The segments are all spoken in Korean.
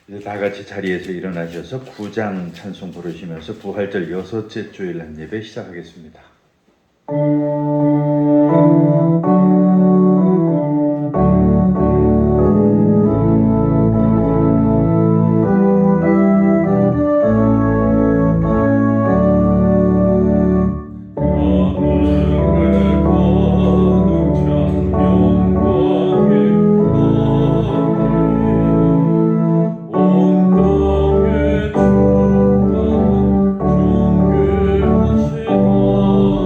이제 다 같이 자리에서 일어나셔서 9장 찬송 부르시면서 부활절 6째 주일 한 예배 시작하겠습니다. 온 땅의 주가 존귀하시다.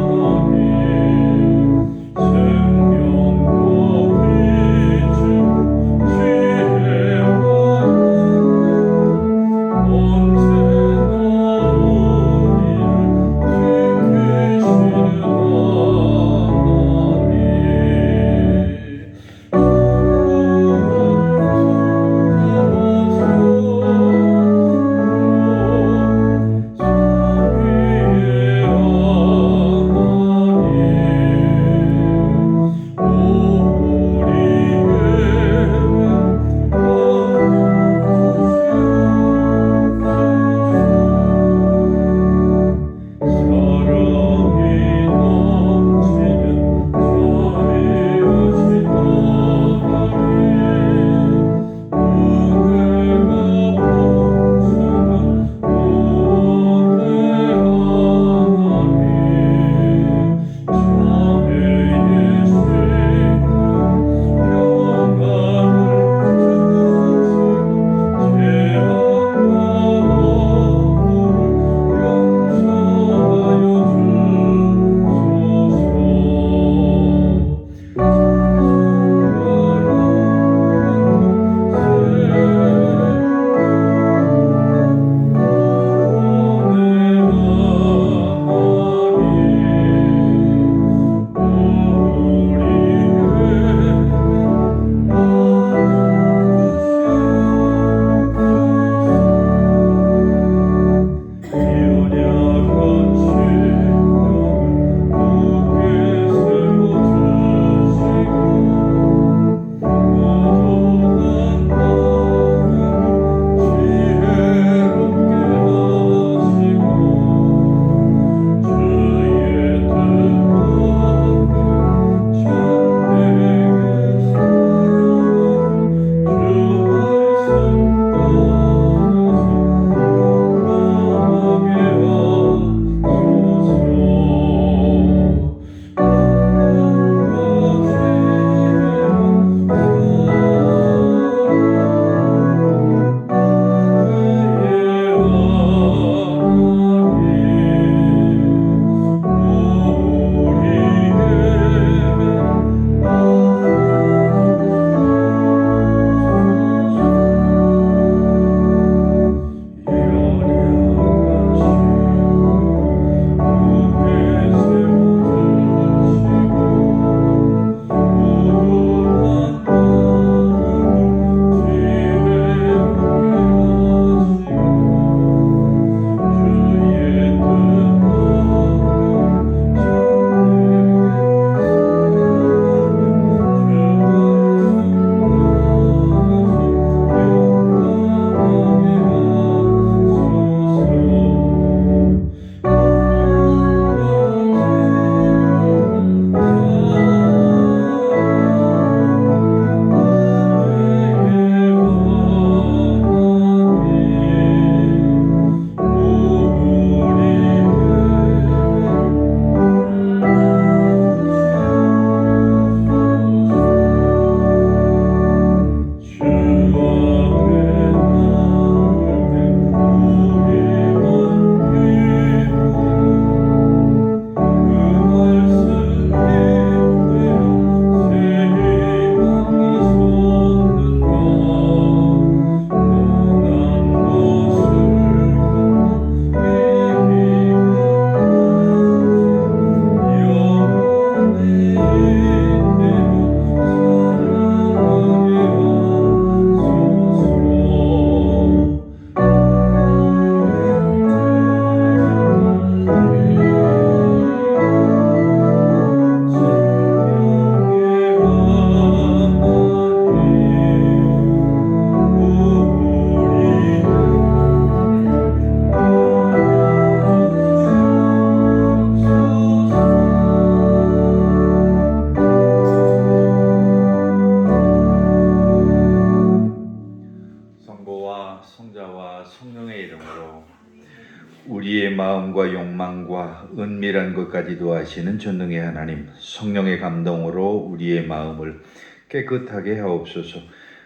우리의 마음과 욕망과 은밀한 것까지도 아시는 전능의 하나님, 성령의 감동으로 우리의 마음을 깨끗하게 하옵소서.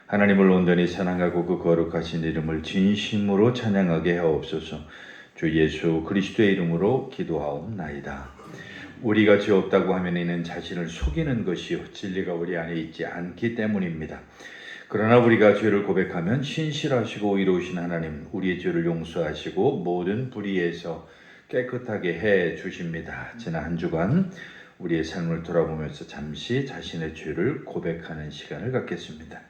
하나님을 온전히 사랑하고 그 거룩하신 이름을 진심으로 찬양하게 하옵소서. 주 예수 그리스도의 이름으로 기도하옵나이다. 우리가 죄 없다고 하면 이는 자신을 속이는 것이요 진리가 우리 안에 있지 않기 때문입니다. 그러나 우리가 죄를 고백하면 신실하시고 의로우신 하나님, 우리의 죄를 용서하시고 모든 불의에서 깨끗하게 해 주십니다. 지난 한 주간 우리의 삶을 돌아보면서 잠시 자신의 죄를 고백하는 시간을 갖겠습니다.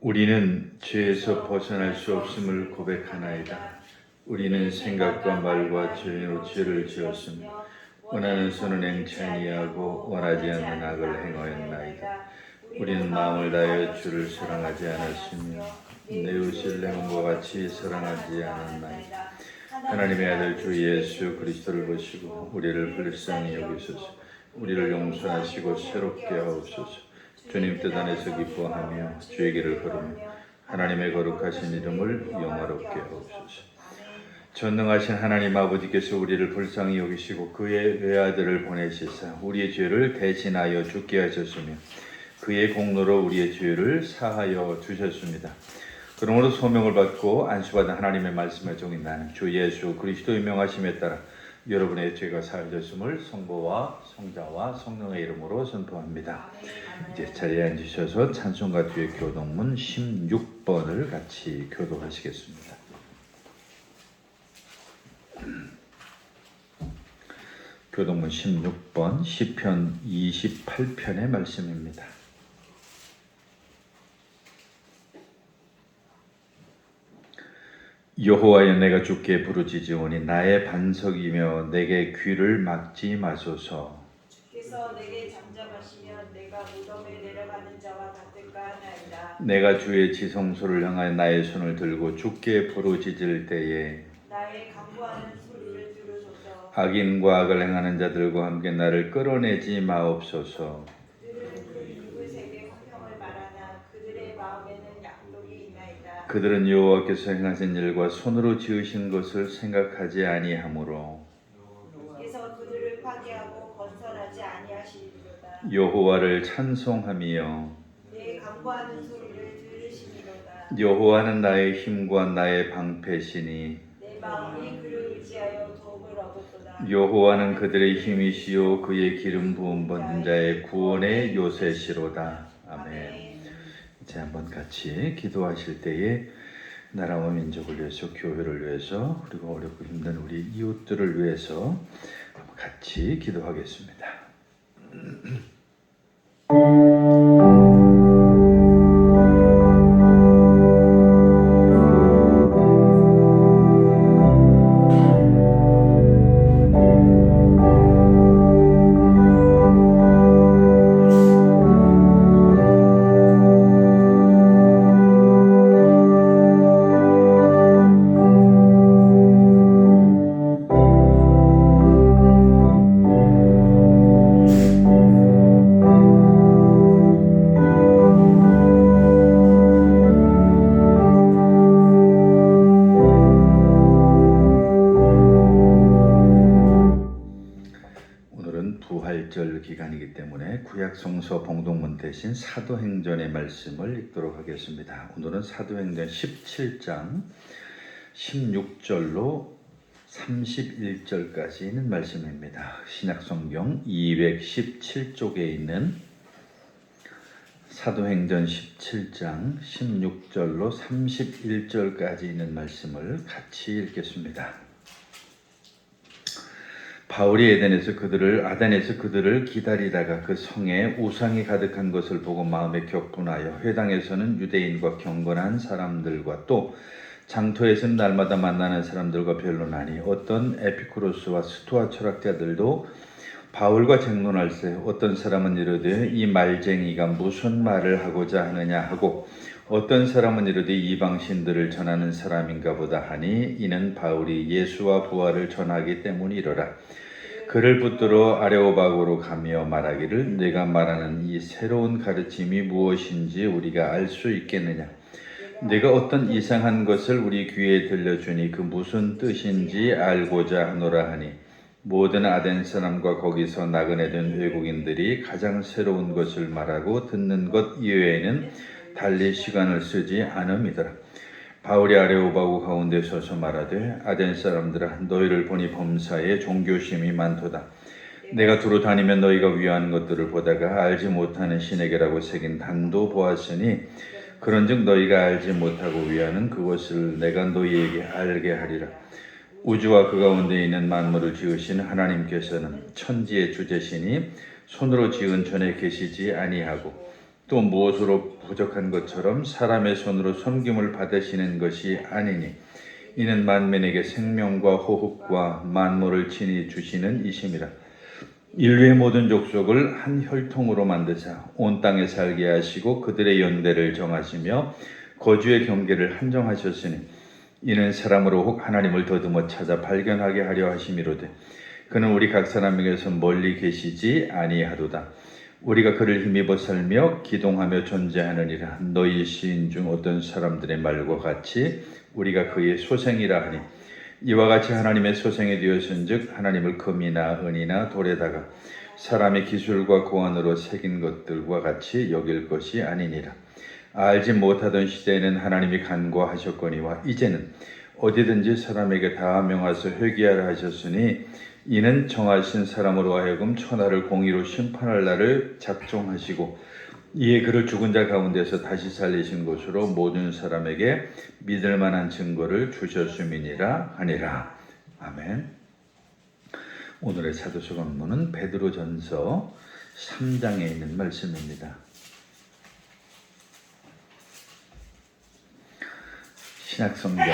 우리는 죄에서 벗어날 수 없음을 고백하나이다. 우리는 생각과 말과 죄로 죄를 지었으며 원하는 손은 행치 아니하고 원하지 않는 악을 행하였나이다. 우리는 마음을 다하여 주를 사랑하지 않았으며 내 이웃을 내 몸과 같이 사랑하지 않았나이다. 하나님의 아들 주 예수 그리스도를 보시고 우리를 불쌍히 여기소서. 우리를 용서하시고 새롭게 하옵소서. 주님 뜻 안에서 기뻐하며 주의 길을 걸으며 하나님의 거룩하신 이름을 영화롭게 하옵소서. 전능하신 하나님 아버지께서 우리를 불쌍히 여기시고 그의 외아들을 보내시사 우리의 죄를 대신하여 죽게 하셨으며 그의 공로로 우리의 죄를 사하여 주셨습니다. 그러므로 소명을 받고 안수받은 하나님의 말씀의 종인 나는 주 예수 그리스도의 명하심에 따라 여러분의 죄가 사하졌음을 성부와 성자와 성령의 이름으로 선포합니다. 이제 자리에 앉으셔서 찬송가 뒤에 교동문 16번을 같이 교도하시겠습니다. 교동문 16번 시편 28편의 말씀입니다. 여호와여 내가 주께 부르짖으오니 나의 반석이며 내게 귀를 막지 마소서. 주께서 내게 잠잠하시면 내가 무덤에 내려가는 자와 같을까 하나이다. 내가 주의 지성소를 향하여 나의 손을 들고 주께 부르짖을 때에 나의 간구하는 소리를 들으소서. 악인과 악을 행하는 자들과 함께 나를 끌어내지 마옵소서. 그들은 그 이웃에게 화평을 말하나 그들의 마음에는 약속이 있나이다. 그들은 여호와께서 행하신 일과 손으로 지으신 것을 생각하지 아니하므로 주께서 그들을 파괴하고 건설하지 아니하시리로다. 여호와를 찬송하며 내 간구하는 소리를 들으시리로다. 여호와는 나의 힘과 나의 방패시니 내 마음이 그를 의지하여 도움을 얻었도다. 여호와는 그들의 힘이시요 그의 기름 부음 받는 자의 구원의 요새시로다. 아멘. 이제 한번 같이 기도하실 때에 나라와 민족을 위해서, 교회를 위해서, 그리고 어렵고 힘든 우리 이웃들을 위해서 같이 기도하겠습니다. 부활절 기간이기 때문에 구약성서 봉독문 대신 사도행전의 말씀을 읽도록 하겠습니다. 오늘은 사도행전 17장 16절로 31절까지 있는 말씀입니다. 신약성경 217쪽에 있는 사도행전 17장 16절로 31절까지 있는 말씀을 같이 읽겠습니다. 바울이 아단에서 그들을 기다리다가 그 성에 우상이 가득한 것을 보고 마음에 격분하여 회당에서는 유대인과 경건한 사람들과 또 장터에서는 날마다 만나는 사람들과 변론하니 어떤 에피쿠로스와 스토아 철학자들도 바울과 쟁론할세 어떤 사람은 이르되 이 말쟁이가 무슨 말을 하고자 하느냐 하고 어떤 사람은 이르되 이방 신들을 전하는 사람인가 보다 하니 이는 바울이 예수와 부활을 전하기 때문이로라. 그를 붙들어 아레오바고로 가며 말하기를 내가 말하는 이 새로운 가르침이 무엇인지 우리가 알 수 있겠느냐. 내가 어떤 이상한 것을 우리 귀에 들려주니 그 무슨 뜻인지 알고자 하노라 하니 모든 아덴 사람과 거기서 나그네 된 외국인들이 가장 새로운 것을 말하고 듣는 것 이외에는 달리 시간을 쓰지 않음이더라. 바울이 아레오바고 가운데 서서 말하되 아덴 사람들아 너희를 보니 범사에 종교심이 많도다. 내가 두루 다니면 너희가 위하는 것들을 보다가 알지 못하는 신에게라고 새긴 단도 보았으니 그런즉 너희가 알지 못하고 위하는 그것을 내가 너희에게 알게 하리라. 우주와 그 가운데 있는 만물을 지으신 하나님께서는 천지의 주제시니 손으로 지은 전에 계시지 아니하고 또 무엇으로 부족한 것처럼 사람의 손으로 섬김을 받으시는 것이 아니니 이는 만민에게 생명과 호흡과 만물을 친히 주시는 이심이라. 인류의 모든 족속을 한 혈통으로 만드사 온 땅에 살게 하시고 그들의 연대를 정하시며 거주의 경계를 한정하셨으니 이는 사람으로 혹 하나님을 더듬어 찾아 발견하게 하려 하심이로되 그는 우리 각 사람에게서 멀리 계시지 아니하도다. 우리가 그를 힘입어 살며 기동하며 존재하느니라. 너희 시인 중 어떤 사람들의 말과 같이 우리가 그의 소생이라 하니 이와 같이 하나님의 소생이 되었은즉 하나님을 금이나 은이나 돌에다가 사람의 기술과 고안으로 새긴 것들과 같이 여길 것이 아니니라. 알지 못하던 시대에는 하나님이 간과하셨거니와 이제는 어디든지 사람에게 다 명하서 회개하라 하셨으니 이는 정하신 사람으로 하여금 천하를 공의로 심판할 날을 작정하시고 이에 그를 죽은 자 가운데서 다시 살리신 것으로 모든 사람에게 믿을 만한 증거를 주셨음이니라 하니라. 아멘. 오늘의 사도서 본문은 베드로전서 3장에 있는 말씀입니다. 신약성경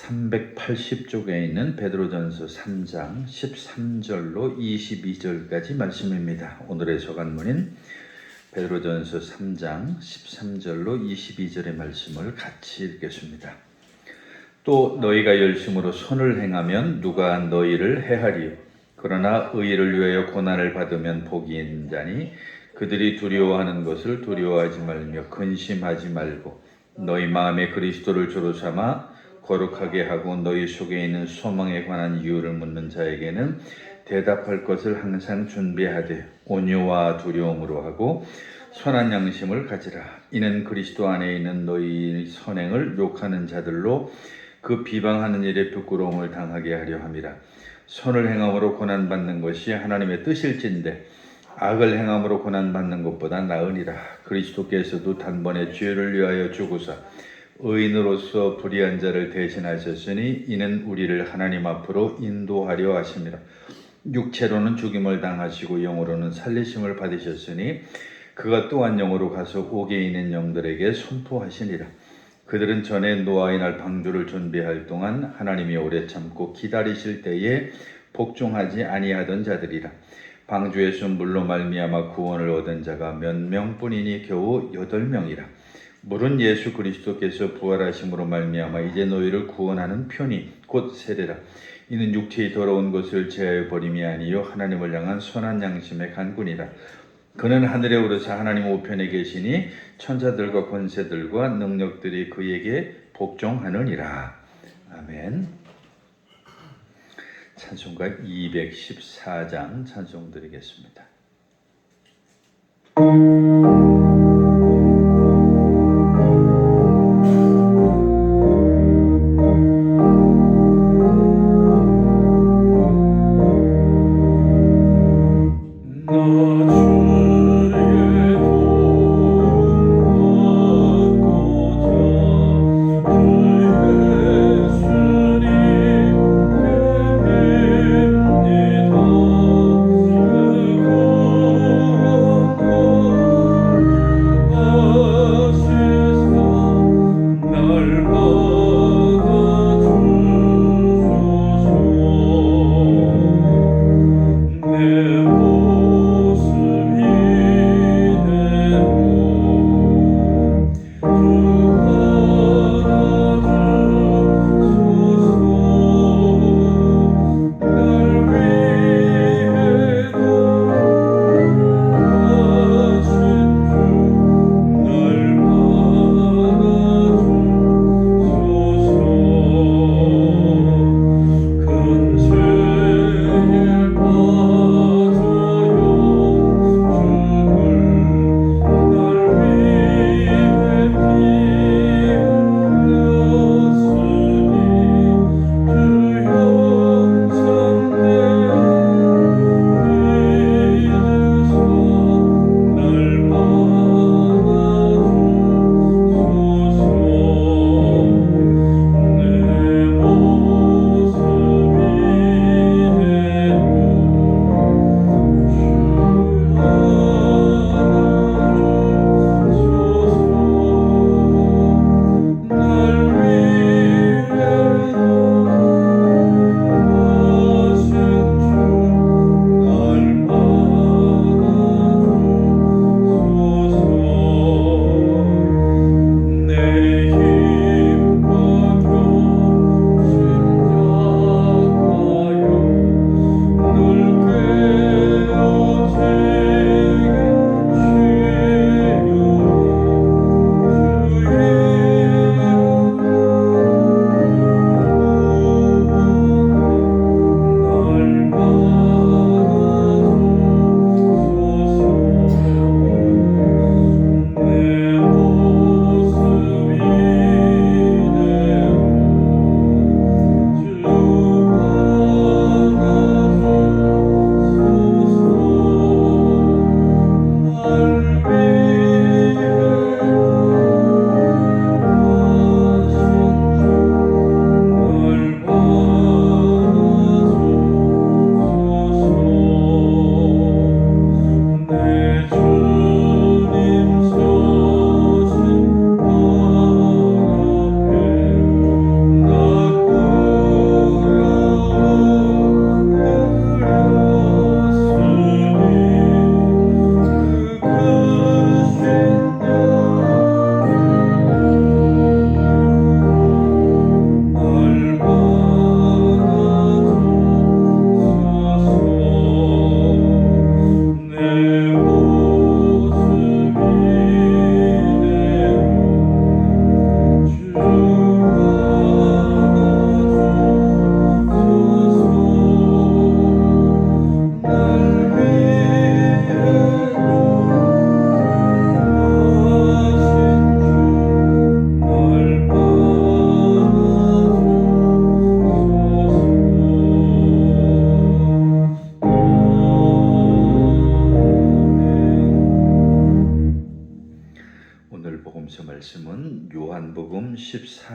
380쪽에 있는 베드로전서 3장 13절로 22절까지 말씀입니다. 오늘의 서간문인 베드로전서 3장 13절로 22절의 말씀을 같이 읽겠습니다. 또 너희가 열심으로 선을 행하면 누가 너희를 해하리요. 그러나 의를 위하여 고난을 받으면 복이 있는 자니 그들이 두려워하는 것을 두려워하지 말며 근심하지 말고 너희 마음에 그리스도를 주로 삼아 거룩하게 하고 너희 속에 있는 소망에 관한 이유를 묻는 자에게는 대답할 것을 항상 준비하되 온유와 두려움으로 하고 선한 양심을 가지라. 이는 그리스도 안에 있는 너희 선행을 욕하는 자들로 그 비방하는 일에 부끄러움을 당하게 하려 함이라. 선을 행함으로 고난받는 것이 하나님의 뜻일진데 악을 행함으로 고난받는 것보다 나으니라. 그리스도께서도 단번에 죄를 위하여 죽으사 의인으로서 불의한 자를 대신하셨으니 이는 우리를 하나님 앞으로 인도하려 하심이라. 육체로는 죽임을 당하시고 영으로는 살리심을 받으셨으니 그가 또한 영으로 가서 옥에 있는 영들에게 선포하시니라. 그들은 전에 노아의 날 방주를 준비할 동안 하나님이 오래 참고 기다리실 때에 복종하지 아니하던 자들이라. 방주에서 물로 말미암아 구원을 얻은 자가 몇 명뿐이니 겨우 8명이라. 물은 예수 그리스도께서 부활하심으로 말미암아 이제 너희를 구원하는 편이 곧 세례라. 이는 육체의 더러운 것을 제하여 버림이 아니요 하나님을 향한 선한 양심의 간군이라. 그는 하늘에 오르사 하나님 우편에 계시니 천사들과 권세들과 능력들이 그에게 복종하느니라. 아멘. 찬송가 214장 찬송 드리겠습니다.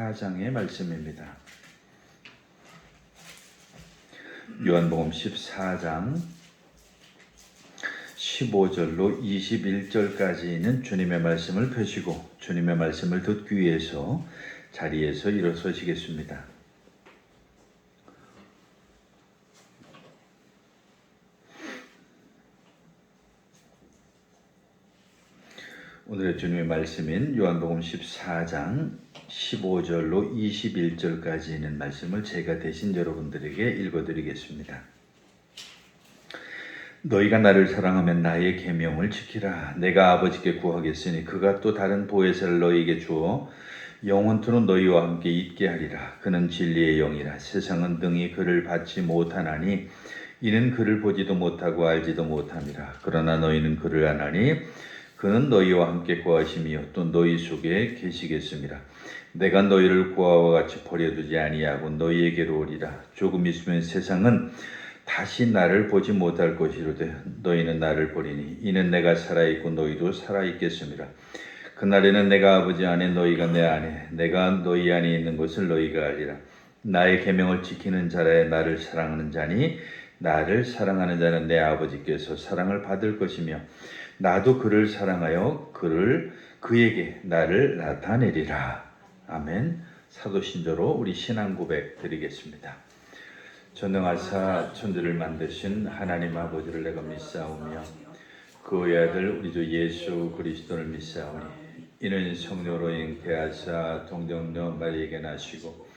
14장의 말씀입니다. 요한복음 14장 15절로 21절까지 있는 주님의 말씀을 펴시고 주님의 말씀을 듣기 위해서 자리에서 일어서시겠습니다. 오늘의 주님의 말씀인 요한복음 14장 15절로 21절까지 있는 말씀을 제가 대신 여러분들에게 읽어드리겠습니다. 너희가 나를 사랑하면 나의 계명을 지키라. 내가 아버지께 구하겠으니 그가 또 다른 보혜사를 너희에게 주어 영원토록 너희와 함께 있게 하리라. 그는 진리의 영이라. 세상은 등이 그를 받지 못하나니 이는 그를 보지도 못하고 알지도 못함이라. 그러나 너희는 그를 아나니 그는 너희와 함께 거하시며 또 너희 속에 계시겠습니다. 내가 너희를 고아와 같이 버려두지 아니하고 너희에게로 오리라. 조금 있으면 세상은 다시 나를 보지 못할 것이로되 너희는 나를 보리니 이는 내가 살아있고 너희도 살아있겠습니다. 그날에는 내가 아버지 안에 너희가 내 안에 내가 너희 안에 있는 것을 너희가 알리라. 나의 계명을 지키는 자라야 나를 사랑하는 자니 나를 사랑하는 자는 내 아버지께서 사랑을 받을 것이며 나도 그를 사랑하여 그에게 나를 나타내리라. 아멘. 사도신조로 우리 신앙 고백 드리겠습니다. 전능하사 천지를 만드신 하나님 아버지를 내가 믿사오며 그의 아들 우리 주 예수 그리스도를 믿사오니 이는 성령으로 잉태하사 동정녀 마리에게 나시고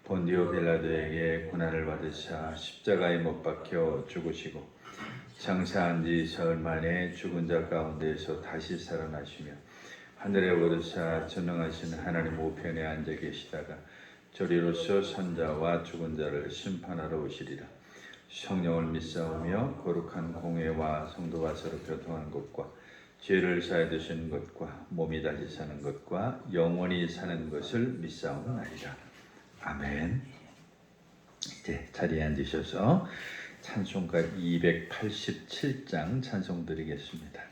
본디오 빌라도에게 고난을 받으사 십자가에 못 박혀 죽으시고 장사한 지 사흘 만에 죽은 자 가운데에서 다시 살아나시며 하늘에 오르사 전능하신 하나님 우편에 앉아 계시다가 저리로서 선자와 죽은 자를 심판하러 오시리라. 성령을 믿사오며 거룩한 공회와 성도와 서로 교통하는 것과 죄를 사해 주시는 것과 몸이 다시 사는 것과 영원히 사는 것을 믿사옵나이다. 아멘. 이제 자리에 앉으셔서 찬송가 287장 찬송 드리겠습니다.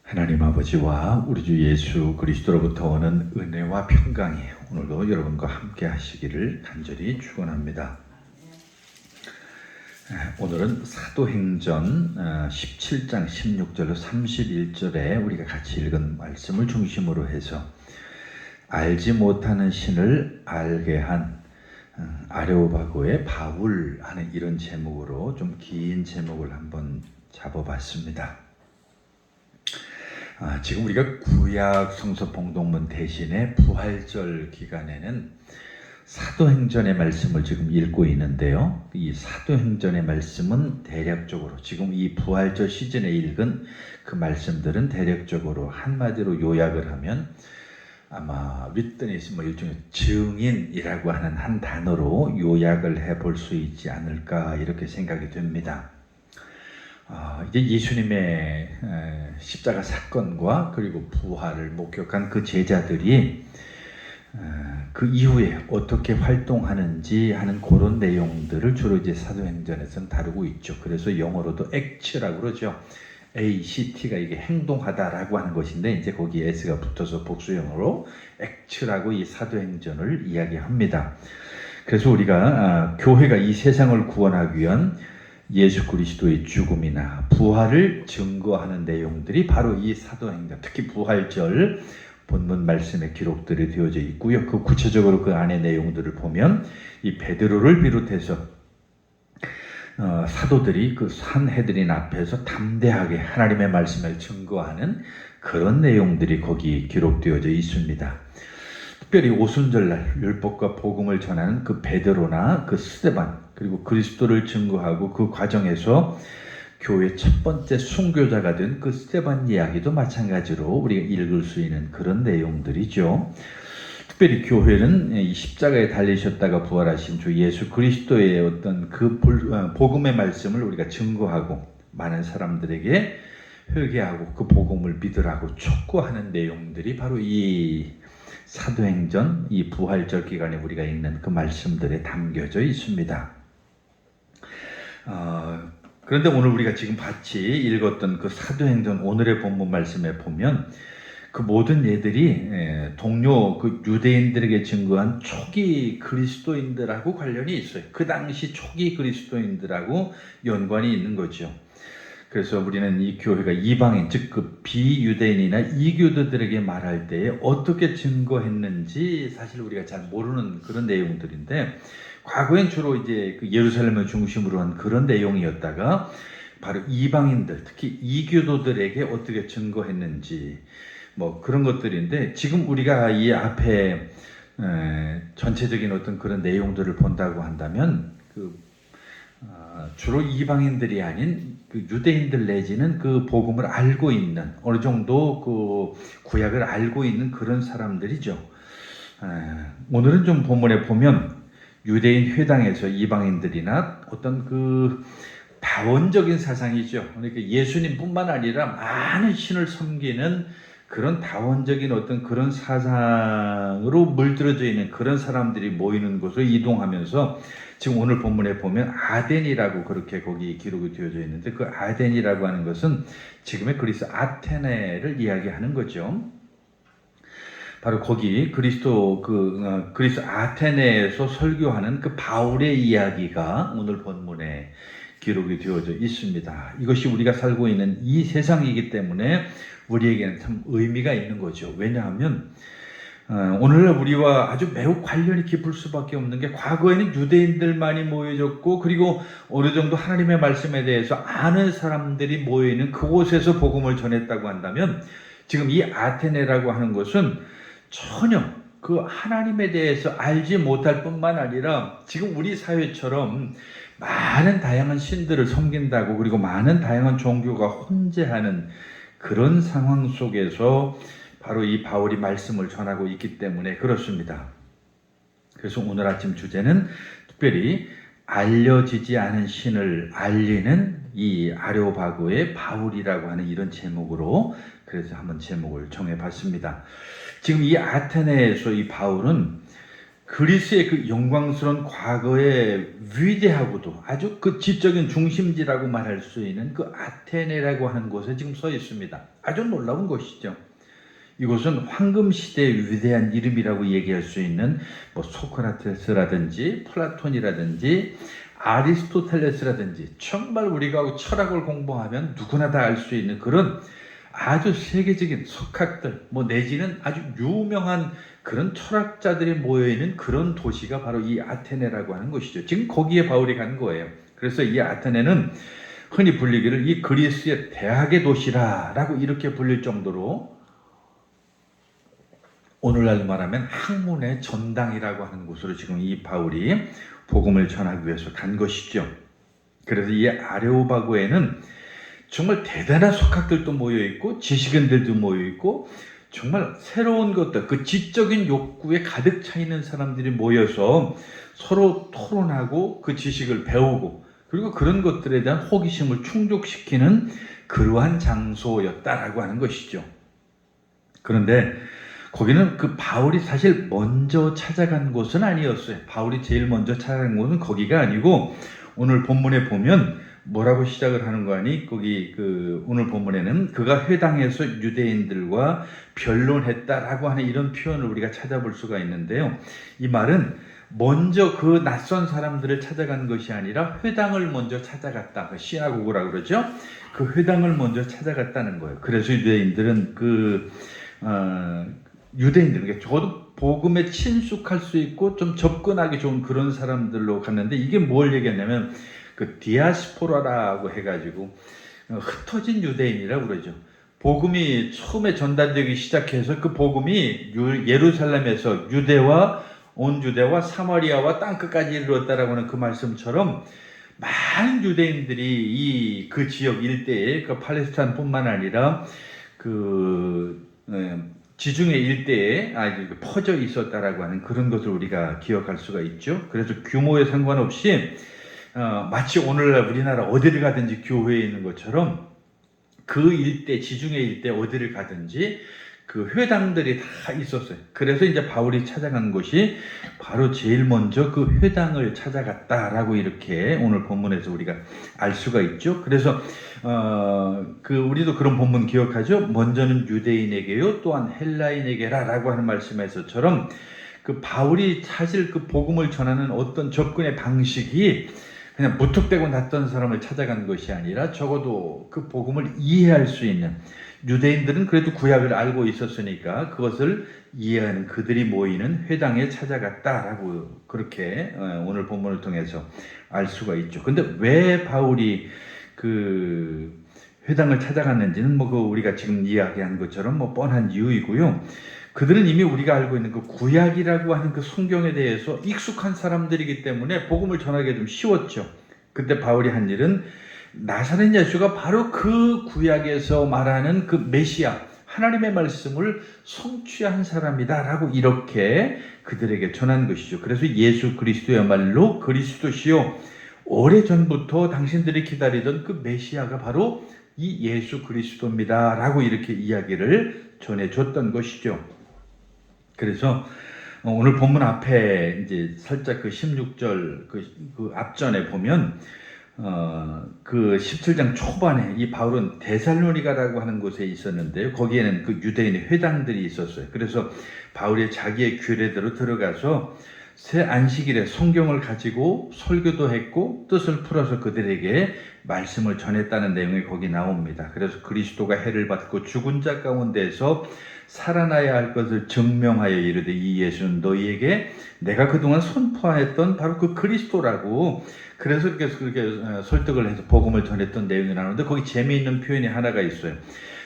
하나님 아버지와 우리 주 예수 그리스도로부터 오는 은혜와 평강이 오늘도 여러분과 함께 하시기를 간절히 축원합니다. 오늘은 사도행전 17장 16절로 31절에 우리가 같이 읽은 말씀을 중심으로 해서 알지 못하는 신을 알게 한 아레오바고의 바울 하는 이런 제목으로 좀 긴 제목을 한번 잡아봤습니다. 지금 우리가 구약 성서 봉독문 대신에 부활절 기간에는 사도행전의 말씀을 지금 읽고 있는데요. 이 사도행전의 말씀은 대략적으로 지금 이 부활절 시즌에 읽은 그 말씀들은 대략적으로 한마디로 요약을 하면 아마 위트니스 일종의 증인이라고 하는 한 단어로 요약을 해볼 수 있지 않을까 이렇게 생각이 됩니다. 이제 예수님의 십자가 사건과 그리고 부활을 목격한 그 제자들이 그 이후에 어떻게 활동하는지 하는 그런 내용들을 주로 이제 사도행전에서는 다루고 있죠. 그래서 영어로도 act라고 그러죠. ACT가 이게 행동하다라고 하는 것인데 이제 거기에 S가 붙어서 복수형으로 act라고 이 사도행전을 이야기합니다. 그래서 우리가 교회가 이 세상을 구원하기 위한 예수 그리스도의 죽음이나 부활을 증거하는 내용들이 바로 이 사도행전, 특히 부활절 본문 말씀에 기록들이 되어져 있고요. 그 구체적으로 그 안의 내용들을 보면 이 베드로를 비롯해서 사도들이 그 산헤드린 앞에서 담대하게 하나님의 말씀을 증거하는 그런 내용들이 거기 기록되어져 있습니다. 특별히 오순절날 율법과 복음을 전하는 그 베드로나 그 스데반 그리고 그리스도를 증거하고 그 과정에서 교회 첫 번째 순교자가 된 그 스데반 이야기도 마찬가지로 우리가 읽을 수 있는 그런 내용들이죠. 특별히 교회는 이 십자가에 달리셨다가 부활하신 주 예수 그리스도의 어떤 그 복음의 말씀을 우리가 증거하고 많은 사람들에게 회개하고 그 복음을 믿으라고 촉구하는 내용들이 바로 이 사도행전 이 부활절 기간에 우리가 읽는 그 말씀들에 담겨져 있습니다. 그런데 오늘 우리가 지금 같이 읽었던 그 사도행전 오늘의 본문 말씀에 보면 그 모든 예들이 동료 그 유대인들에게 증거한 초기 그리스도인들하고 관련이 있어요. 그 당시 초기 그리스도인들하고 연관이 있는 거죠. 그래서 우리는 이 교회가 이방인, 즉 그 비유대인이나 이교도들에게 말할 때에 어떻게 증거했는지 사실 우리가 잘 모르는 그런 내용들인데 과거엔 주로 이제 그 예루살렘을 중심으로 한 그런 내용이었다가 바로 이방인들, 특히 이교도들에게 어떻게 증거했는지 뭐 그런 것들인데 지금 우리가 이 앞에 전체적인 어떤 그런 내용들을 본다고 한다면 주로 이방인들이 아닌 그 유대인들 내지는 그 복음을 알고 있는 어느 정도 그 구약을 알고 있는 그런 사람들이죠. 오늘은 좀 본문에 보면 유대인 회당에서 이방인들이나 어떤 그 다원적인 사상이죠. 그러니까 예수님뿐만 아니라 많은 신을 섬기는 그런 다원적인 어떤 그런 사상으로 물들어져 있는 그런 사람들이 모이는 곳으로 이동하면서 지금 오늘 본문에 보면 아덴이라고 그렇게 거기 기록이 되어져 있는데 그 아덴이라고 하는 것은 지금의 그리스 아테네를 이야기하는 거죠. 바로 거기 그리스 아테네에서 설교하는 그 바울의 이야기가 오늘 본문에 기록이 되어져 있습니다. 이것이 우리가 살고 있는 이 세상이기 때문에 우리에게는 참 의미가 있는 거죠. 왜냐하면 오늘날 우리와 아주 매우 관련이 깊을 수밖에 없는 게 과거에는 유대인들만이 모여졌고 그리고 어느 정도 하나님의 말씀에 대해서 아는 사람들이 모여있는 그곳에서 복음을 전했다고 한다면 지금 이 아테네라고 하는 것은 전혀 그 하나님에 대해서 알지 못할 뿐만 아니라 지금 우리 사회처럼 많은 다양한 신들을 섬긴다고 그리고 많은 다양한 종교가 혼재하는 그런 상황 속에서 바로 이 바울이 말씀을 전하고 있기 때문에 그렇습니다. 그래서 오늘 아침 주제는 특별히 알려지지 않은 신을 알리는 이 아레오바고의 바울이라고 하는 이런 제목으로 그래서 한번 제목을 정해봤습니다. 지금 이 아테네에서 이 바울은 그리스의 그 영광스러운 과거의 위대하고도 아주 그 지적인 중심지라고 말할 수 있는 그 아테네라고 하는 곳에 지금 서 있습니다. 아주 놀라운 곳이죠. 이곳은 황금시대의 위대한 이름이라고 얘기할 수 있는 뭐 소크라테스라든지 플라톤이라든지 아리스토텔레스라든지 정말 우리가 철학을 공부하면 누구나 다 알 수 있는 그런 아주 세계적인 석학들 뭐 내지는 아주 유명한 그런 철학자들이 모여있는 그런 도시가 바로 이 아테네라고 하는 곳이죠. 지금 거기에 바울이 간 거예요. 그래서 이 아테네는 흔히 불리기를 이 그리스의 대학의 도시라라고 이렇게 불릴 정도로 오늘날 말하면 학문의 전당이라고 하는 곳으로 지금 이 바울이 복음을 전하기 위해서 간 것이죠. 그래서 이 아레오바고에는 정말 대단한 석학들도 모여 있고 지식인들도 모여 있고 정말 새로운 것들, 그 지적인 욕구에 가득 차 있는 사람들이 모여서 서로 토론하고 그 지식을 배우고 그리고 그런 것들에 대한 호기심을 충족시키는 그러한 장소였다라고 하는 것이죠. 그런데 거기는 그 바울이 사실 먼저 찾아간 곳은 아니었어요. 바울이 제일 먼저 찾아간 곳은 거기가 아니고 오늘 본문에 보면 뭐라고 시작을 하는 거 아니? 거기 오늘 본문에는 그가 회당에서 유대인들과 변론했다라고 하는 이런 표현을 우리가 찾아볼 수가 있는데요. 이 말은 먼저 그 낯선 사람들을 찾아간 것이 아니라 회당을 먼저 찾아갔다. 시나고그라고 그러죠. 그 회당을 먼저 찾아갔다는 거예요. 그래서 유대인들은 유대인들, 저도 복음에 친숙할 수 있고 좀 접근하기 좋은 그런 사람들로 갔는데 이게 뭘 얘기하냐면 그 디아스포라라고 해가지고 흩어진 유대인이라고 그러죠. 복음이 처음에 전달되기 시작해서 그 복음이 예루살렘에서 온 유대와 사마리아와 땅끝까지 이르렀다라고 하는 그 말씀처럼 많은 유대인들이 그 지역 일대에 그 팔레스타인뿐만 아니라 지중해 일대에 퍼져 있었다라고 하는 그런 것을 우리가 기억할 수가 있죠. 그래서 규모에 상관없이 마치 오늘날 우리나라 어디를 가든지 교회에 있는 것처럼 그 일대, 지중해 일대 어디를 가든지 그 회당들이 다 있었어요. 그래서 이제 바울이 찾아간 곳이 바로 제일 먼저 그 회당을 찾아갔다라고 이렇게 오늘 본문에서 우리가 알 수가 있죠. 그래서 우리도 그런 본문 기억하죠. 먼저는 유대인에게요, 또한 헬라인에게라라고 하는 말씀에서처럼 그 바울이 사실 그 복음을 전하는 어떤 접근의 방식이 그냥 무턱대고 낯선 사람을 찾아간 것이 아니라 적어도 그 복음을 이해할 수 있는 유대인들은 그래도 구약을 알고 있었으니까 그것을 이해하는 그들이 모이는 회당에 찾아갔다라고 그렇게 오늘 본문을 통해서 알 수가 있죠. 근데 왜 바울이 그 회당을 찾아갔는지는 우리가 지금 이야기한 것처럼 뻔한 이유이고요. 그들은 이미 우리가 알고 있는 그 구약이라고 하는 그 성경에 대해서 익숙한 사람들이기 때문에 복음을 전하기 좀 쉬웠죠. 그때 바울이 한 일은 나사렛 예수가 바로 그 구약에서 말하는 그 메시아, 하나님의 말씀을 성취한 사람이다라고 이렇게 그들에게 전한 것이죠. 그래서 예수 그리스도야말로 그리스도시요, 오래전부터 당신들이 기다리던 그 메시아가 바로 이 예수 그리스도입니다라고 이렇게 이야기를 전해줬던 것이죠. 그래서 오늘 본문 앞에 이제 살짝 그 16절 그 앞전에 보면 그 17장 초반에 이 바울은 데살로니가라고 하는 곳에 있었는데요. 거기에는 그 유대인의 회당들이 있었어요. 그래서 바울이 자기의 규례대로 들어가서 새 안식일에 성경을 가지고 설교도 했고 뜻을 풀어서 그들에게 말씀을 전했다는 내용이 거기 나옵니다. 그래서 그리스도가 해를 받고 죽은 자 가운데서 살아나야 할 것을 증명하여 이르되 이 예수는 너희에게 내가 그동안 선포하였던 바로 그 그리스도라고, 그래서 그렇게 설득을 해서 복음을 전했던 내용이 나오는데 거기 재미있는 표현이 하나가 있어요.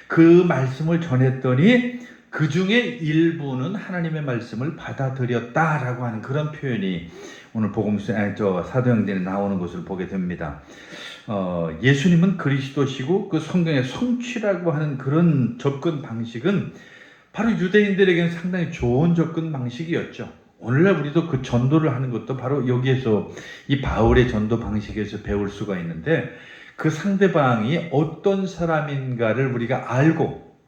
그 말씀을 전했더니 그 중에 일부는 하나님의 말씀을 받아들였다라고 하는 그런 표현이 오늘 사도행전에 나오는 것을 보게 됩니다. 예수님은 그리스도시고 그 성경의 성취라고 하는 그런 접근 방식은 바로 유대인들에게는 상당히 좋은 접근 방식이었죠. 오늘날 우리도 그 전도를 하는 것도 바로 여기에서 이 바울의 전도 방식에서 배울 수가 있는데, 그 상대방이 어떤 사람인가를 우리가 알고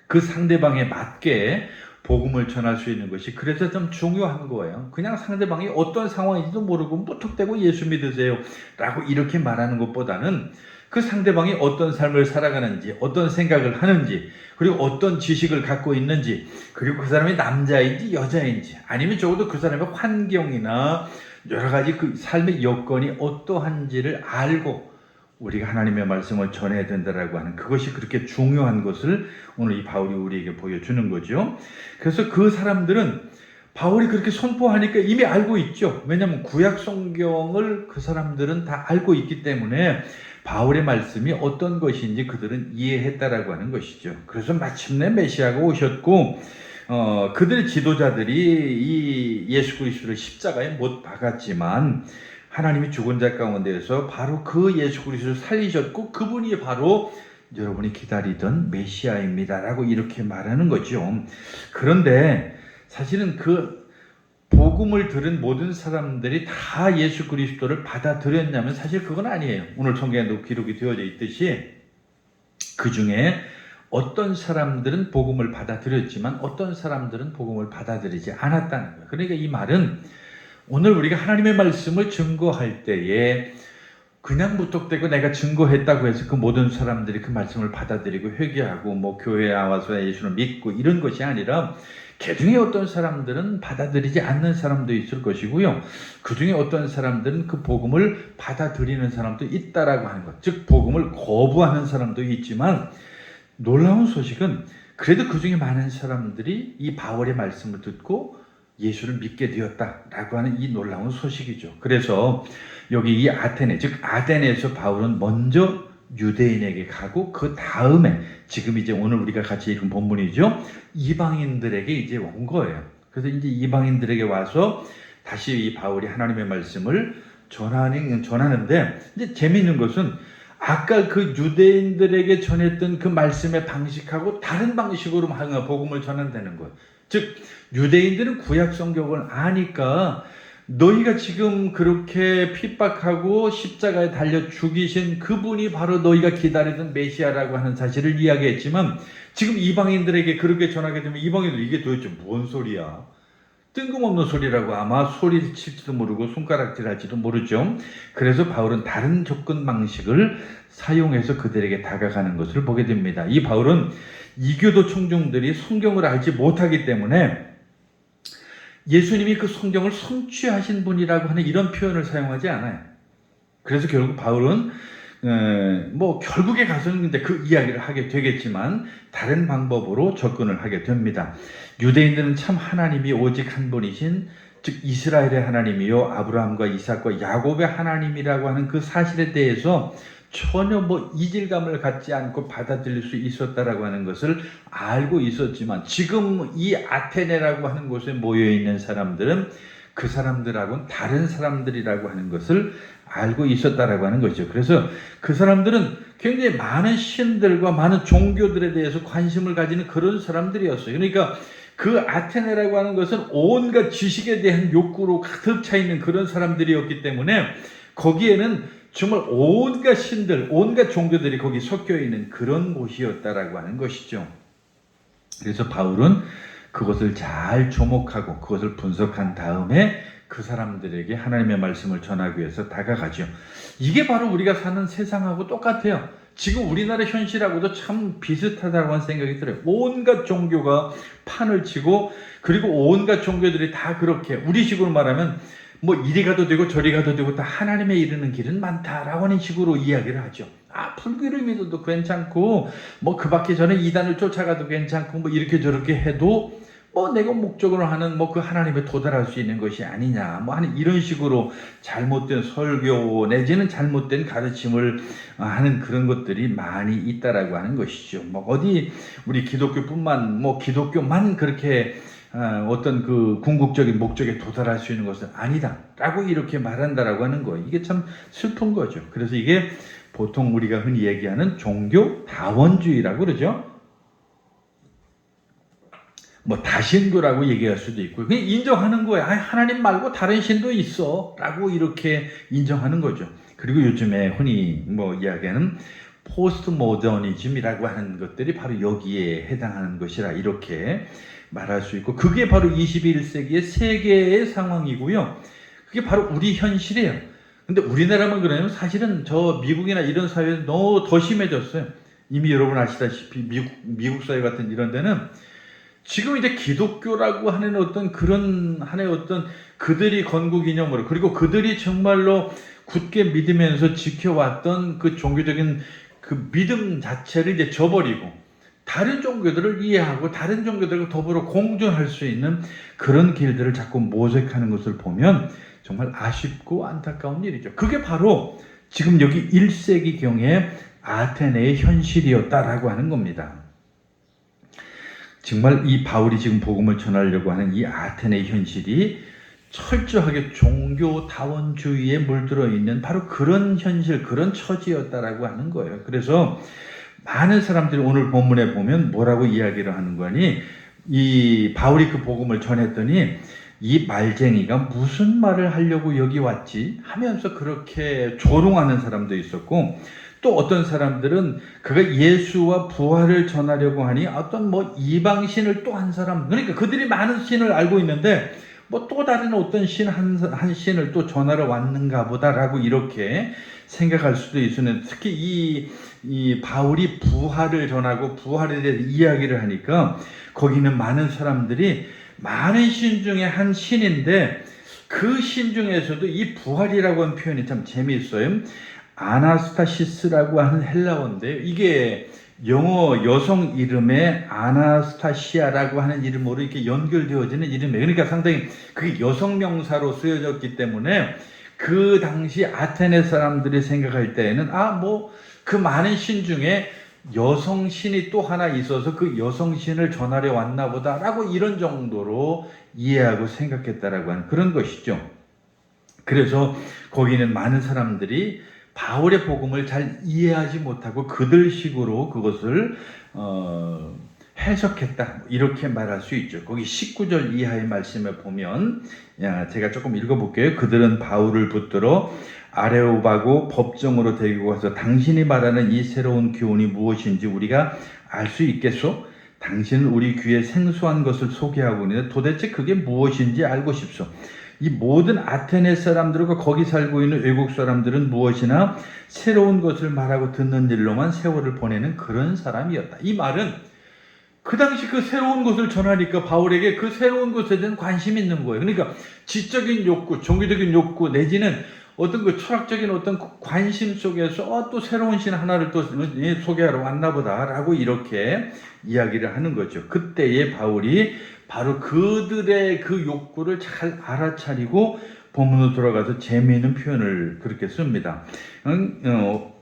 그 상대방에 맞게 복음을 전할 수 있는 것이 그래서 좀 중요한 거예요. 그냥 상대방이 어떤 상황인지도 모르고 무턱대고 예수 믿으세요 라고 이렇게 말하는 것보다는 그 상대방이 어떤 삶을 살아가는지, 어떤 생각을 하는지, 그리고 어떤 지식을 갖고 있는지, 그리고 그 사람이 남자인지 여자인지, 아니면 적어도 그 사람의 환경이나 여러 가지 그 삶의 여건이 어떠한지를 알고 우리가 하나님의 말씀을 전해야 된다라고 하는 그것이 그렇게 중요한 것을 오늘 이 바울이 우리에게 보여주는 거죠. 그래서 그 사람들은 바울이 그렇게 선포하니까 이미 알고 있죠. 왜냐하면 구약 성경을 그 사람들은 다 알고 있기 때문에 바울의 말씀이 어떤 것인지 그들은 이해했다라고 하는 것이죠. 그래서 마침내 메시아가 오셨고 그들의 지도자들이 이 예수 그리스도를 십자가에 못 박았지만 하나님이 죽은 자 가운데에서 바로 그 예수 그리스도를 살리셨고 그분이 바로 여러분이 기다리던 메시아입니다라고 이렇게 말하는 거죠. 그런데 사실은 그 복음을 들은 모든 사람들이 다 예수 그리스도를 받아들였냐면 사실 그건 아니에요. 오늘 성경에도 기록이 되어져 있듯이 그 중에 어떤 사람들은 복음을 받아들였지만 어떤 사람들은 복음을 받아들이지 않았다는 거예요. 그러니까 이 말은 오늘 우리가 하나님의 말씀을 증거할 때에 그냥 무턱대고 내가 증거했다고 해서 그 모든 사람들이 그 말씀을 받아들이고 회개하고 뭐 교회에 나와서 예수를 믿고 이런 것이 아니라 그 중에 어떤 사람들은 받아들이지 않는 사람도 있을 것이고요. 그 중에 어떤 사람들은 그 복음을 받아들이는 사람도 있다라고 하는 것. 즉 복음을 거부하는 사람도 있지만 놀라운 소식은 그래도 그 중에 많은 사람들이 이 바울의 말씀을 듣고 예수를 믿게 되었다라고 하는 이 놀라운 소식이죠. 그래서 여기 이 아테네, 즉 아덴에서 바울은 먼저 유대인에게 가고 그 다음에 지금 이제 오늘 우리가 같이 읽은 본문이죠. 이방인들에게 이제 온 거예요. 그래서 이제 이방인들에게 와서 다시 이 바울이 하나님의 말씀을 전하는데 이제 재미있는 것은 아까 그 유대인들에게 전했던 그 말씀의 방식하고 다른 방식으로 복음을 전한다는 거예요. 즉 유대인들은 구약 성경을 아니까 너희가 지금 그렇게 핍박하고 십자가에 달려 죽이신 그분이 바로 너희가 기다리던 메시아라고 하는 사실을 이야기했지만 지금 이방인들에게 그렇게 전하게 되면 이방인들 이게 도대체 뭔 소리야? 뜬금없는 소리라고 아마 소리를 칠지도 모르고 손가락질할지도 모르죠. 그래서 바울은 다른 접근 방식을 사용해서 그들에게 다가가는 것을 보게 됩니다. 이 바울은 이교도 청중들이 성경을 알지 못하기 때문에 예수님이 그 성경을 성취하신 분이라고 하는 이런 표현을 사용하지 않아요. 그래서 결국 바울은 결국에 가서는 근데 그 이야기를 하게 되겠지만 다른 방법으로 접근을 하게 됩니다. 유대인들은 참 하나님이 오직 한 분이신 즉 이스라엘의 하나님이요 아브라함과 이삭과 야곱의 하나님이라고 하는 그 사실에 대해서 전혀 이질감을 갖지 않고 받아들일 수 있었다라고 하는 것을 알고 있었지만 지금 이 아테네라고 하는 곳에 모여 있는 사람들은 그 사람들하고는 다른 사람들이라고 하는 것을 알고 있었다라고 하는 거죠. 그래서 그 사람들은 굉장히 많은 신들과 많은 종교들에 대해서 관심을 가지는 그런 사람들이었어요. 그러니까 그 아테네라고 하는 것은 온갖 지식에 대한 욕구로 가득 차 있는 그런 사람들이었기 때문에 거기에는 정말 온갖 신들, 온갖 종교들이 거기 섞여 있는 그런 곳이었다라고 하는 것이죠. 그래서 바울은 그것을 잘 조목하고 그것을 분석한 다음에 그 사람들에게 하나님의 말씀을 전하기 위해서 다가가죠. 이게 바로 우리가 사는 세상하고 똑같아요. 지금 우리나라 현실하고도 참 비슷하다고 하는 생각이 들어요. 온갖 종교가 판을 치고 그리고 온갖 종교들이 다 그렇게 우리식으로 말하면 이리 가도 되고 저리 가도 되고 다 하나님에 이르는 길은 많다라고 하는 식으로 이야기를 하죠. 불교를 믿어도 괜찮고 그 밖에 저는 이단을 쫓아가도 괜찮고 이렇게 저렇게 해도 내가 목적으로 하는 그 하나님에 도달할 수 있는 것이 아니냐 하는 이런 식으로 잘못된 설교 내지는 잘못된 가르침을 하는 그런 것들이 많이 있다라고 하는 것이죠. 어디 우리 기독교만 그렇게 어떤 그 궁극적인 목적에 도달할 수 있는 것은 아니다라고 이렇게 말한다라고 하는 거예요. 이게 참 슬픈 거죠. 그래서 이게 보통 우리가 흔히 얘기하는 종교 다원주의라고 그러죠. 다신교라고 얘기할 수도 있고 그냥 인정하는 거예요. 하나님 말고 다른 신도 있어 라고 이렇게 인정하는 거죠. 그리고 요즘에 흔히 이야기하는 포스트 모더니즘이라고 하는 것들이 바로 여기에 해당하는 것이라 이렇게 말할 수 있고 그게 바로 21세기의 세계의 상황이고요. 그게 바로 우리 현실이에요. 근데 우리나라만 그러면 사실은 저 미국이나 이런 사회는 너무 더 심해졌어요. 이미 여러분 아시다시피 미국 사회 같은 이런 데는 지금 이제 기독교라고 하는 어떤 그런 하나의 어떤 그들이 건국 이념으로 그리고 그들이 정말로 굳게 믿으면서 지켜왔던 그 종교적인 그 믿음 자체를 이제 저버리고 다른 종교들을 이해하고 다른 종교들과 더불어 공존할 수 있는 그런 길들을 자꾸 모색하는 것을 보면 정말 아쉽고 안타까운 일이죠. 그게 바로 지금 여기 1세기경에 아테네의 현실이었다라고 하는 겁니다. 정말 이 바울이 지금 복음을 전하려고 하는 이 아테네의 현실이 철저하게 종교다원주의에 물들어 있는 바로 그런 현실, 그런 처지였다라고 하는 거예요. 그래서 많은 사람들이 오늘 본문에 보면 뭐라고 이야기를 하는 거니, 이 바울이 그 복음을 전했더니 이 말쟁이가 무슨 말을 하려고 여기 왔지 하면서 그렇게 조롱하는 사람도 있었고, 또 어떤 사람들은 그가 예수와 부활을 전하려고 하니 어떤 뭐 이방신을 또 한 사람, 그러니까 그들이 많은 신을 알고 있는데 뭐 또 다른 어떤 신 한 신을 또 전하러 왔는가 보다라고 이렇게 생각할 수도 있으면, 특히 이 바울이 부활을 전하고 부활에 대해서 이야기를 하니까 거기는 많은 사람들이 많은 신 중에 한 신인데 그 신 중에서도 이 부활이라고 하는 표현이 참 재미있어요. 아나스타시스라고 하는 헬라어인데요. 이게 영어 여성 이름에 아나스타시아라고 하는 이름으로 이렇게 연결되어지는 이름이에요. 그러니까 상당히 그게 여성 명사로 쓰여졌기 때문에 그 당시 아테네 사람들이 생각할 때에는 그 많은 신 중에 여성 신이 또 하나 있어서 그 여성 신을 전하려 왔나 보다라고 이런 정도로 이해하고 생각했다라고 하는 그런 것이죠. 그래서 거기는 많은 사람들이 바울의 복음을 잘 이해하지 못하고 그들식으로 그것을 해석했다, 이렇게 말할 수 있죠. 거기 19절 이하의 말씀을 보면, 제가 조금 읽어볼게요. 그들은 바울을 붙들어 아레오바고 법정으로 데리고 가서 당신이 말하는 이 새로운 교훈이 무엇인지 우리가 알 수 있겠소? 당신은 우리 귀에 생소한 것을 소개하고 있는데 도대체 그게 무엇인지 알고 싶소. 이 모든 아테네 사람들과 거기 살고 있는 외국 사람들은 무엇이나 새로운 것을 말하고 듣는 일로만 세월을 보내는 그런 사람이었다. 이 말은 그 당시 그 새로운 것을 전하니까 바울에게 그 새로운 것에 대한 관심이 있는 거예요. 그러니까 지적인 욕구, 종교적인 욕구 내지는 어떤 그 철학적인 어떤 관심 속에서 또 새로운 신 하나를 또 소개하러 왔나 보다라고 이렇게 이야기를 하는 거죠. 그때의 바울이 바로 그들의 그 욕구를 잘 알아차리고 본문으로 돌아가서 재미있는 표현을 그렇게 씁니다.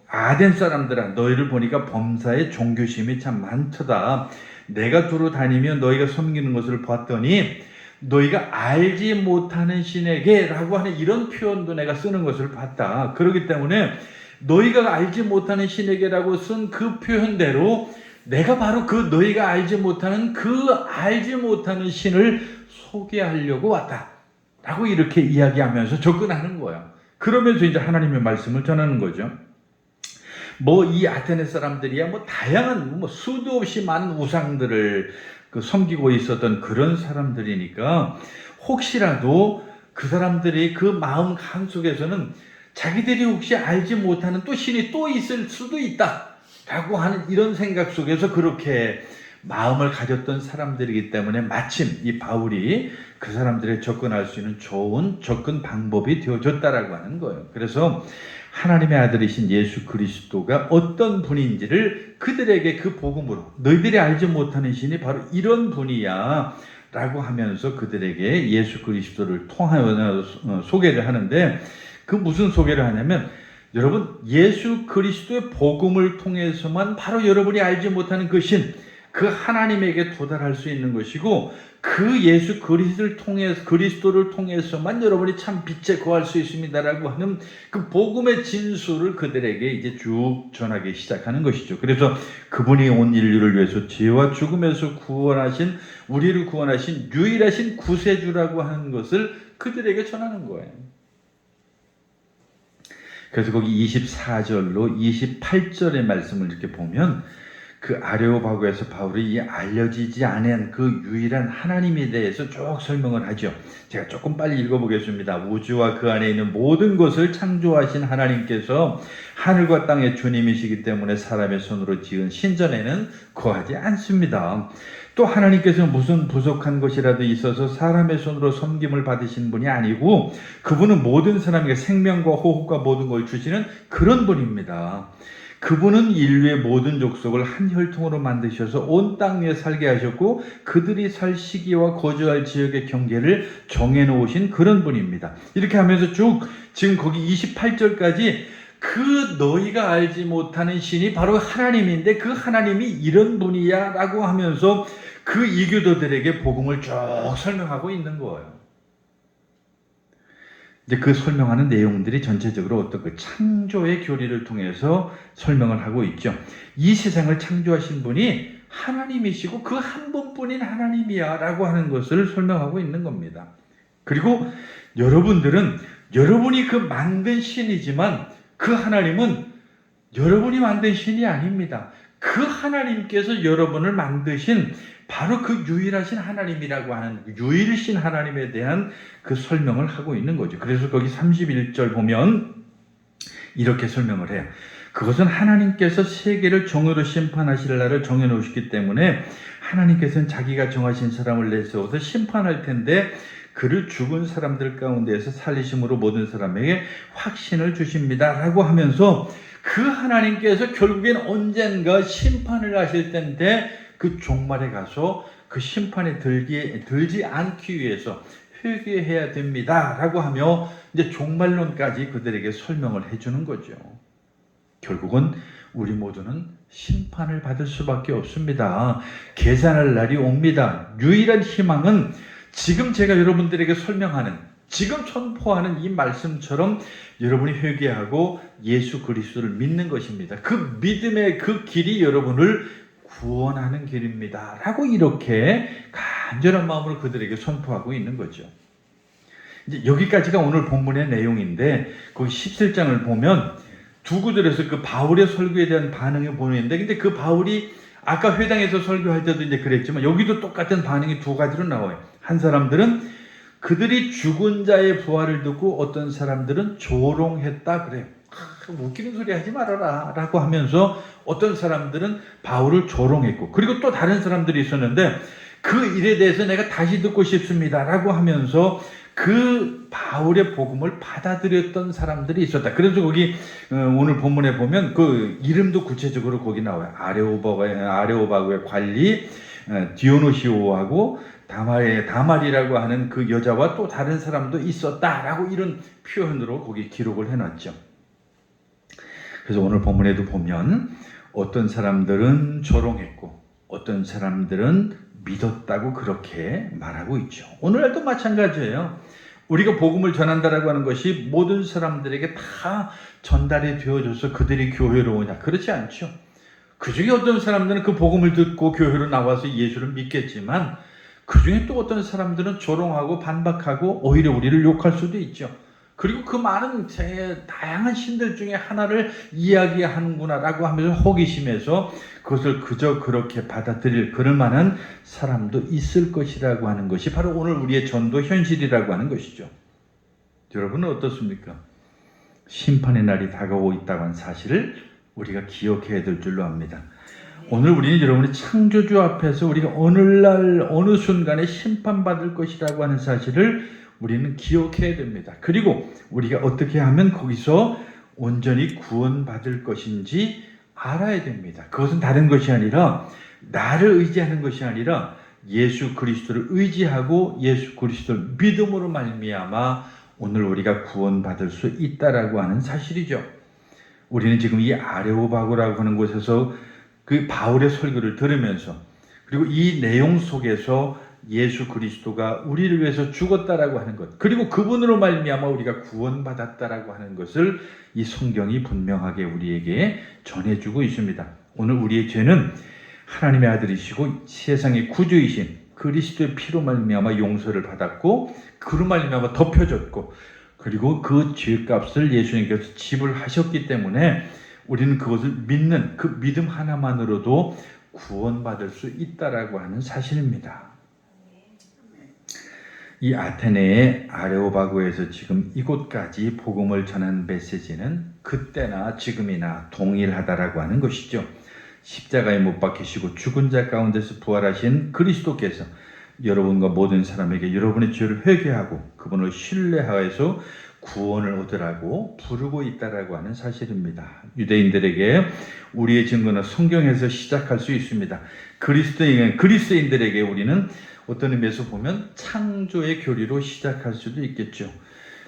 아덴 사람들아, 너희를 보니까 범사에 종교심이 참 많도다. 내가 두루 다니며 너희가 섬기는 것을 봤더니 너희가 알지 못하는 신에게 라고 하는 이런 표현도 내가 쓰는 것을 봤다. 그렇기 때문에 너희가 알지 못하는 신에게라고 쓴 그 표현대로 내가 바로 그 너희가 알지 못하는 신을 소개하려고 왔다 라고 이렇게 이야기하면서 접근하는 거예요. 그러면서 이제 하나님의 말씀을 전하는 거죠. 이 아테네 사람들이야 다양한 수도 없이 많은 우상들을 섬기고 있었던 그런 사람들이니까 혹시라도 그 사람들이 그 마음 한속에서는 자기들이 혹시 알지 못하는 또 신이 또 있을 수도 있다 라고 하는 이런 생각 속에서 그렇게 마음을 가졌던 사람들이기 때문에 마침 이 바울이 그 사람들에 접근할 수 있는 좋은 접근 방법이 되어줬다라고 하는 거예요. 그래서 하나님의 아들이신 예수 그리스도가 어떤 분인지를 그들에게 그 복음으로, 너희들이 알지 못하는 신이 바로 이런 분이야 라고 하면서 그들에게 예수 그리스도를 통하여 소개를 하는데, 그 무슨 소개를 하냐면, 여러분, 예수 그리스도의 복음을 통해서만 바로 여러분이 알지 못하는 그 신, 그 하나님에게 도달할 수 있는 것이고, 그 예수 그리스도를 통해서만 여러분이 참 빛에 거할 수 있습니다라고 하는 그 복음의 진수를 그들에게 이제 쭉 전하기 시작하는 것이죠. 그래서 그분이 온 인류를 위해서 죄와 죽음에서 우리를 구원하신 유일하신 구세주라고 하는 것을 그들에게 전하는 거예요. 그래서 거기 24절로 28절의 말씀을 이렇게 보면, 그 아레오바고에서 바울이 이 알려지지 않은 그 유일한 하나님에 대해서 쭉 설명을 하죠. 제가 조금 빨리 읽어보겠습니다. 우주와 그 안에 있는 모든 것을 창조하신 하나님께서 하늘과 땅의 주님이시기 때문에 사람의 손으로 지은 신전에는 거하지 않습니다. 또 하나님께서는 무슨 부족한 것이라도 있어서 사람의 손으로 섬김을 받으신 분이 아니고, 그분은 모든 사람에게 생명과 호흡과 모든 걸 주시는 그런 분입니다. 그분은 인류의 모든 족속을 한 혈통으로 만드셔서 온 땅 위에 살게 하셨고, 그들이 살 시기와 거주할 지역의 경계를 정해놓으신 그런 분입니다. 이렇게 하면서 쭉 지금 거기 28절까지 그 너희가 알지 못하는 신이 바로 하나님인데 그 하나님이 이런 분이야 라고 하면서 그 이교도들에게 복음을 쭉 설명하고 있는 거예요. 이제 그 설명하는 내용들이 전체적으로 어떤 그 창조의 교리를 통해서 설명을 하고 있죠. 이 세상을 창조하신 분이 하나님이시고 그 한 분뿐인 하나님이야 라고 하는 것을 설명하고 있는 겁니다. 그리고 여러분들은 여러분이 그 만든 신이지만 그 하나님은 여러분이 만든 신이 아닙니다. 그 하나님께서 여러분을 만드신 바로 그 유일하신 하나님이라고 하는 유일신 하나님에 대한 그 설명을 하고 있는 거죠. 그래서 거기 31절 보면 이렇게 설명을 해요. 그것은 하나님께서 세계를 정의로 심판하실 날을 정해놓으셨기 때문에 하나님께서는 자기가 정하신 사람을 내세워서 심판할 텐데 그를 죽은 사람들 가운데에서 살리심으로 모든 사람에게 확신을 주십니다 라고 하면서 그 하나님께서 결국엔 언젠가 심판을 하실 텐데 그 종말에 가서 그 심판에 들지 않기 위해서 회개해야 됩니다 라고 하며 이제 종말론까지 그들에게 설명을 해주는 거죠. 결국은 우리 모두는 심판을 받을 수밖에 없습니다. 계산할 날이 옵니다. 유일한 희망은 지금 제가 여러분들에게 설명하는, 지금 선포하는 이 말씀처럼 여러분이 회개하고 예수 그리스도를 믿는 것입니다. 그 믿음의 그 길이 여러분을 구원하는 길입니다 라고 이렇게 간절한 마음으로 그들에게 선포하고 있는 거죠. 이제 여기까지가 오늘 본문의 내용인데 거기 17장을 보면 두 구절에서 그 바울의 설교에 대한 반응을 보이는데 근데 그 바울이 아까 회당에서 설교할 때도 이제 그랬지만 여기도 똑같은 반응이 두 가지로 나와요. 한 사람들은 그들이 죽은 자의 부활을 듣고 어떤 사람들은 조롱했다 그래요. 웃기는 소리 하지 말아라 라고 하면서 어떤 사람들은 바울을 조롱했고 그리고 또 다른 사람들이 있었는데 그 일에 대해서 내가 다시 듣고 싶습니다 라고 하면서 그 바울의 복음을 받아들였던 사람들이 있었다. 그래서 거기 오늘 본문에 보면 그 이름도 구체적으로 거기 나와요. 아레오바고의 관리 디오노시오하고 다말이라고 하는 그 여자와 또 다른 사람도 있었다라고 이런 표현으로 거기 기록을 해놨죠. 그래서 오늘 본문에도 보면 어떤 사람들은 조롱했고 어떤 사람들은 믿었다고 그렇게 말하고 있죠. 오늘날도 마찬가지예요. 우리가 복음을 전한다라고 하는 것이 모든 사람들에게 다 전달이 되어져서 그들이 교회로 오냐? 그렇지 않죠. 그 중에 어떤 사람들은 그 복음을 듣고 교회로 나와서 예수를 믿겠지만 그 중에 또 어떤 사람들은 조롱하고 반박하고 오히려 우리를 욕할 수도 있죠. 그리고 그 많은 다양한 신들 중에 하나를 이야기하는구나라고 하면서 호기심에서 그것을 그저 그렇게 받아들일 그럴 만한 사람도 있을 것이라고 하는 것이 바로 오늘 우리의 전도 현실이라고 하는 것이죠. 여러분은 어떻습니까? 심판의 날이 다가오고 있다고 하는 사실을 우리가 기억해야 될 줄로 압니다. 오늘 우리는 여러분이 창조주 앞에서 우리가 어느 날 어느 순간에 심판받을 것이라고 하는 사실을 우리는 기억해야 됩니다. 그리고 우리가 어떻게 하면 거기서 온전히 구원받을 것인지 알아야 됩니다. 그것은 다른 것이 아니라 나를 의지하는 것이 아니라 예수 그리스도를 의지하고 예수 그리스도를 믿음으로 말미암아 오늘 우리가 구원받을 수 있다라고 하는 사실이죠. 우리는 지금 이 아레오바고라고 하는 곳에서 그 바울의 설교를 들으면서 그리고 이 내용 속에서 예수 그리스도가 우리를 위해서 죽었다라고 하는 것 그리고 그분으로 말미암아 우리가 구원받았다라고 하는 것을 이 성경이 분명하게 우리에게 전해주고 있습니다. 오늘 우리의 죄는 하나님의 아들이시고 세상의 구주이신 그리스도의 피로 말미암아 용서를 받았고 그로 말미암아 덮여졌고 그리고 그 죄값을 예수님께서 지불하셨기 때문에 우리는 그것을 믿는 그 믿음 하나만으로도 구원받을 수 있다라고 하는 사실입니다. 이 아테네의 아레오바고에서 지금 이곳까지 복음을 전한 메시지는 그때나 지금이나 동일하다라고 하는 것이죠. 십자가에 못 박히시고 죽은 자 가운데서 부활하신 그리스도께서 여러분과 모든 사람에게 여러분의 죄를 회개하고 그분을 신뢰하여서 구원을 얻으라고 부르고 있다라고 하는 사실입니다. 유대인들에게 우리의 증거는 성경에서 시작할 수 있습니다. 그리스도인들에게 우리는 어떤 의미에서 보면 창조의 교리로 시작할 수도 있겠죠.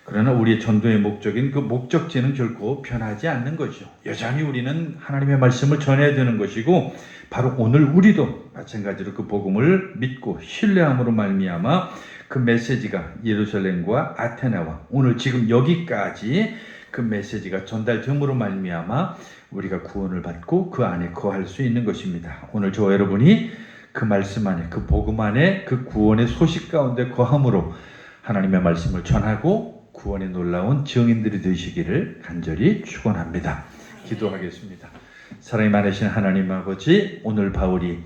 그러나 우리의 전도의 목적인 그 목적지는 결코 변하지 않는 거죠. 여전히 우리는 하나님의 말씀을 전해야 되는 것이고, 바로 오늘 우리도 마찬가지로 그 복음을 믿고 신뢰함으로 말미암아 그 메시지가 예루살렘과 아테네와 오늘 지금 여기까지 그 메시지가 전달됨으로 말미암아 우리가 구원을 받고 그 안에 거할 수 있는 것입니다. 오늘 저와 여러분이 그 말씀 안에, 그 복음 안에, 그 구원의 소식 가운데 거함으로 하나님의 말씀을 전하고 구원의 놀라운 증인들이 되시기를 간절히 축원합니다. 기도하겠습니다. 사랑이 많으신 하나님 아버지, 오늘 바울이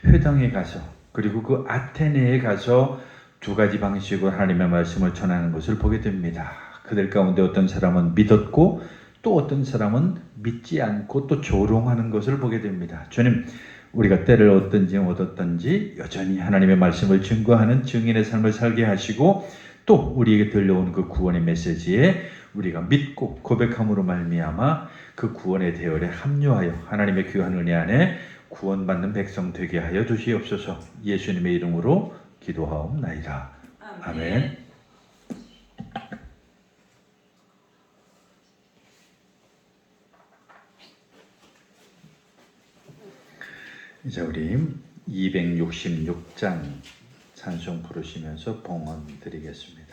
회당에 가서 그리고 그 아테네에 가서 두 가지 방식으로 하나님의 말씀을 전하는 것을 보게 됩니다. 그들 가운데 어떤 사람은 믿었고 또 어떤 사람은 믿지 않고 또 조롱하는 것을 보게 됩니다. 주님, 우리가 때를 얻었든지 여전히 하나님의 말씀을 증거하는 증인의 삶을 살게 하시고 또 우리에게 들려오는 그 구원의 메시지에 우리가 믿고 고백함으로 말미암아 그 구원의 대열에 합류하여 하나님의 귀한 은혜 안에 구원받는 백성 되게 하여 주시옵소서. 예수님의 이름으로 기도하옵나이다. 아멘. 이제 우리 266장 찬송 부르시면서 봉헌 드리겠습니다.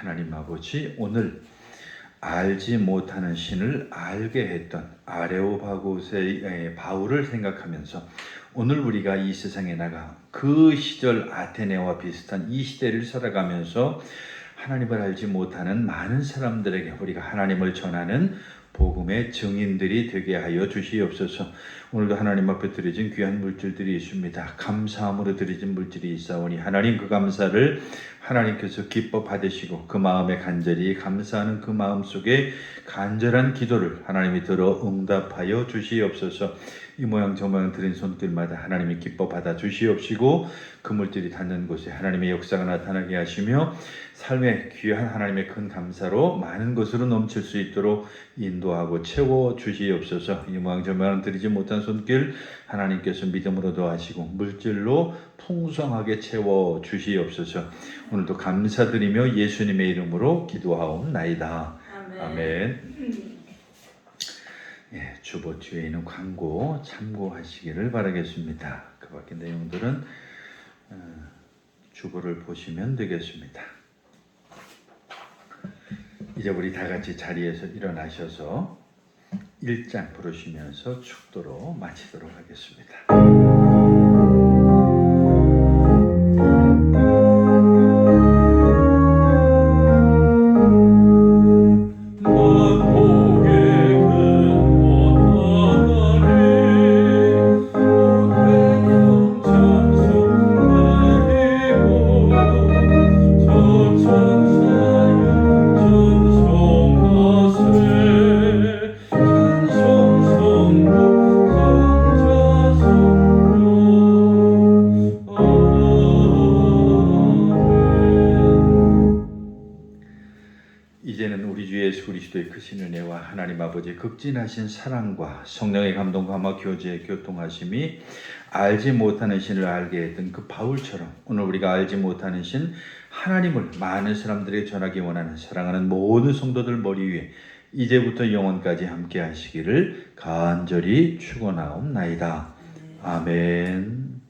하나님 아버지, 오늘 알지 못하는 신을 알게 했던 아레오바고스의 바울을 생각하면서 오늘 우리가 이 세상에 나가 그 시절 아테네와 비슷한 이 시대를 살아가면서 하나님을 알지 못하는 많은 사람들에게 우리가 하나님을 전하는 복음의 증인들이 되게 하여 주시옵소서. 오늘도 하나님 앞에 드려진 귀한 물질들이 있습니다. 감사함으로 드려진 물질이 있사오니 하나님 그 감사를 하나님께서 기뻐 받으시고 그 마음에 간절히 감사하는 그 마음 속에 간절한 기도를 하나님이 들어 응답하여 주시옵소서. 이 모양 저 모양 드린 손길마다 하나님이 기뻐 받아 주시옵시고 그 물질이 닿는 곳에 하나님의 역사가 나타나게 하시며 삶의 귀한 하나님의 큰 감사로 많은 것으로 넘칠 수 있도록 인도하고 채워 주시옵소서. 이 모양 저 모양 드리지 못한 손길 하나님께서 믿음으로 도와주시고 물질로 풍성하게 채워 주시옵소서. 오늘도 감사드리며 예수님의 이름으로 기도하옵나이다. 아멘. 예, 주보 뒤에 있는 광고 참고하시기를 바라겠습니다. 그 밖에 내용들은 주보를 보시면 되겠습니다. 이제 우리 다 같이 자리에서 일어나셔서 1장 부르시면서 축도로 마치도록 하겠습니다. 만복의 근원 하나님 크신 은혜와 하나님 아버지의 극진하신 사랑과 성령의 감동과 교제의 교통하심이 알지 못하는 신을 알게 했던 그 바울처럼 오늘 우리가 알지 못하는 신 하나님을 많은 사람들에게 전하기 원하는 사랑하는 모든 성도들 머리 위에 이제부터 영원까지 함께 하시기를 간절히 축원하옵나이다. 아멘.